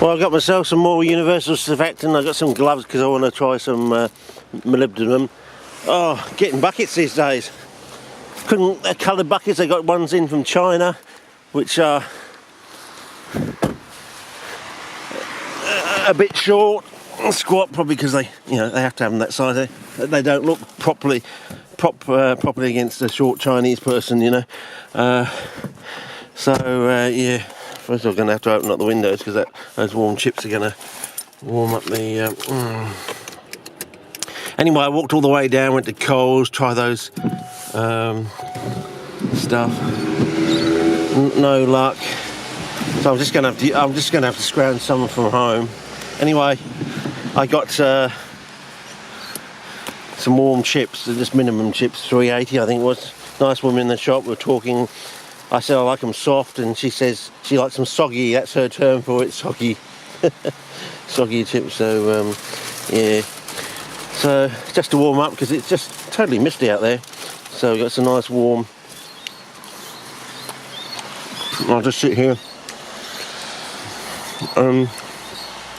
Well, I got myself some more universal surfactant. I got some gloves because I want to try some molybdenum. Oh, getting buckets these days. Couldn't coloured buckets. They got ones in from China, which are a bit short and squat, probably because they have to have them that size. They don't look properly against a short Chinese person, you know. Yeah. First of all, I'm going to have to open up the windows because those warm chips are going to warm up the... Anyway, I walked all the way down, went to Coles, try those stuff. No luck. So I'm just going to have to scrounge some from home. Anyway, I got some warm chips, just minimum chips, 3.80 I think it was. Nice woman in the shop. We were talking. I said I like them soft, and she says she likes them soggy. That's her term for it, soggy. Soggy chips. So yeah. So just to warm up because it's just totally misty out there. So we got some nice warm. I'll just sit here.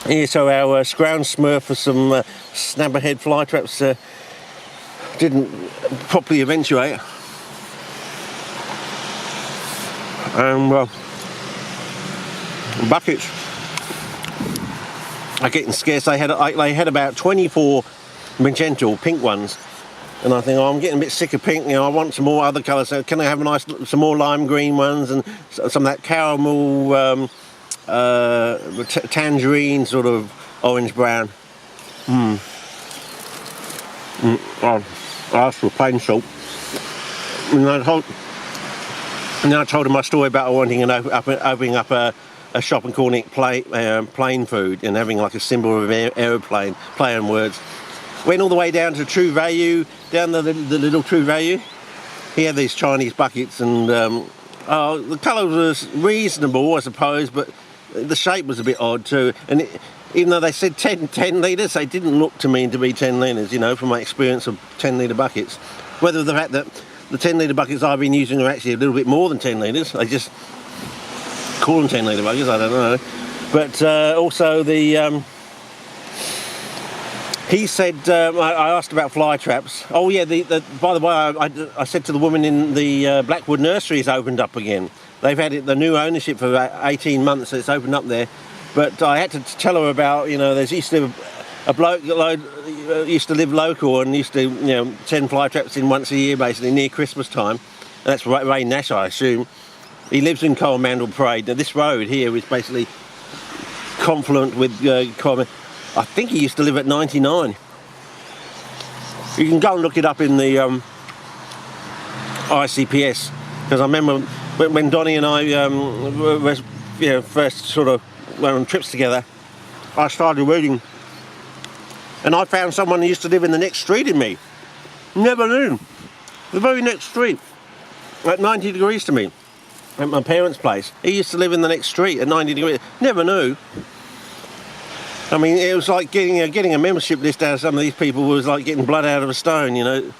Yeah. So our Scrounge SMURF for some Schnapperhead fly traps didn't properly eventuate. Well, buckets are getting scarce. They had about 24 magenta pink ones, and I think, oh, I'm getting a bit sick of pink. You know, I want some more other colours. So can I have some more lime green ones and some of that caramel, tangerine sort of orange brown? I asked for a plain salt. And then I told him my story about wanting opening up a shop and calling it plain food and having like a symbol of aeroplane, play on words. Went all the way down to True Value, down the little True Value. He had these Chinese buckets, and the colour was reasonable, I suppose, but the shape was a bit odd too. And even though they said 10 litres, they didn't look to me to be 10 litres, you know, from my experience of 10 litre buckets. Whether the fact that the 10 litre buckets I've been using are actually a little bit more than 10 litres. They just call them 10 litre buckets, I don't know. But also the... he said, I asked about fly traps. Oh yeah, by the way, I said to the woman in the Blackwood nursery has opened up again. They've had the new ownership for about 18 months, so it's opened up there. But I had to tell her about, you know, there's used to a bloke used to live local and used to, you know, send fly traps in once a year, basically, near Christmas time. And that's Ray Nash, I assume. He lives in Coromandel Parade. Now, this road here is basically confluent with Coromandel. I think he used to live at 99. You can go and look it up in the ICPS, because I remember when Donnie and I first sort of went on trips together, I started reading. And I found someone who used to live in the next street in me. Never knew. The very next street. At 90 degrees to me. At my parents' place. He used to live in the next street at 90 degrees. Never knew. I mean, it was like getting a membership list out of some of these people was like getting blood out of a stone, you know.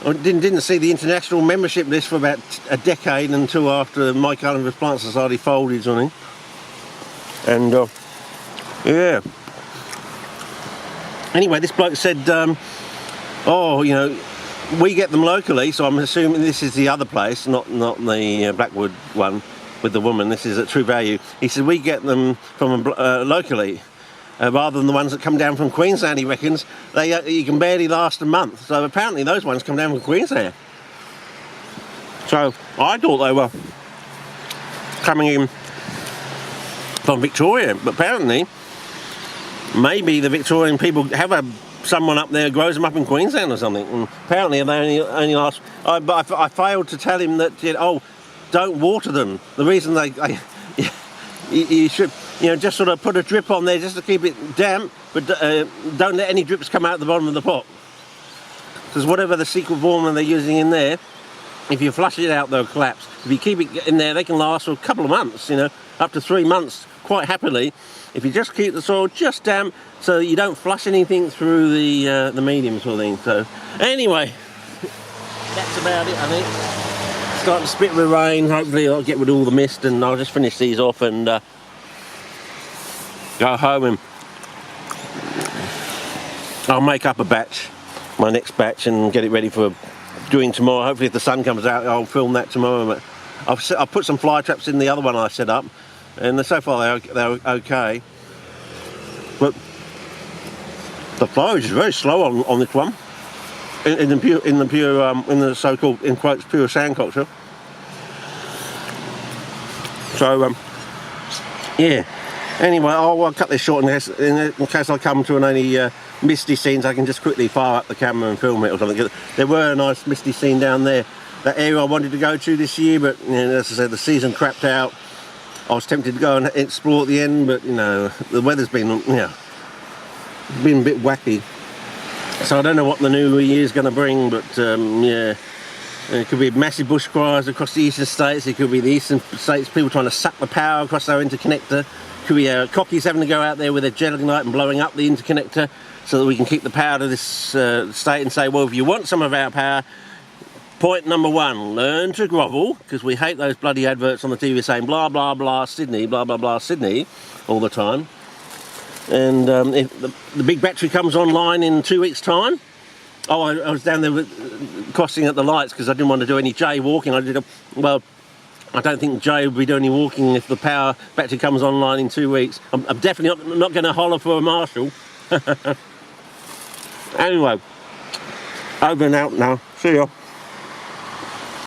I didn't see the international membership list for about a decade until after my Carnivorous Plant Society folded on it. And, yeah. Anyway, this bloke said, oh, you know, we get them locally, so I'm assuming this is the other place, not the Blackwood one with the woman. This is at True Value. He said, we get them from locally, rather than the ones that come down from Queensland, he reckons. You can barely last a month. So apparently those ones come down from Queensland. So I thought they were coming in from Victoria, but apparently maybe the Victorian people have someone up there who grows them up in Queensland or something. And apparently they only last... But I failed to tell him that, you know, oh, don't water them. The reason you should, you know, just sort of put a drip on there just to keep it damp, but don't let any drips come out the bottom of the pot. Because whatever the secret formula they're using in there, if you flush it out, they'll collapse. If you keep it in there, they can last for a couple of months, you know, up to 3 months, quite happily. If you just keep the soil just damp so that you don't flush anything through the medium sort of thing. So anyway, that's about it, I think. Starting to spit with rain. Hopefully I'll get rid of all the mist and I'll just finish these off and go home and I'll make up a batch, my next batch, and get it ready for doing tomorrow. Hopefully if the sun comes out, I'll film that tomorrow. But I've put some fly traps in the other one I set up, and so far they're okay. But the foliage is very slow on this one, in the so-called, in quotes, pure sand culture. So yeah. Anyway, I'll cut this short in case I come to any misty scenes. I can just quickly fire up the camera and film it or something. There were a nice misty scene down there, that area I wanted to go to this year, but you know, as I said, the season crapped out. I was tempted to go and explore at the end, but you know, the weather's been, you know, been a bit wacky. So I don't know what the new year's going to bring, but yeah. It could be massive bushfires across the eastern states. It could be the eastern states, people trying to suck the power across our interconnector. Could be cockies having to go out there with a jetting light and blowing up the interconnector so that we can keep the power to this state and say, well, if you want some of our power, point number one, learn to grovel, because we hate those bloody adverts on the TV saying blah, blah, blah, Sydney, blah, blah, blah, Sydney, all the time. And if the big battery comes online in 2 weeks' time, oh, I was down there crossing at the lights because I didn't want to do any jaywalking. Well, I don't think Jay will be doing any walking if the power battery comes online in 2 weeks. I'm definitely not going to holler for a marshal. Anyway, over and out now. See ya.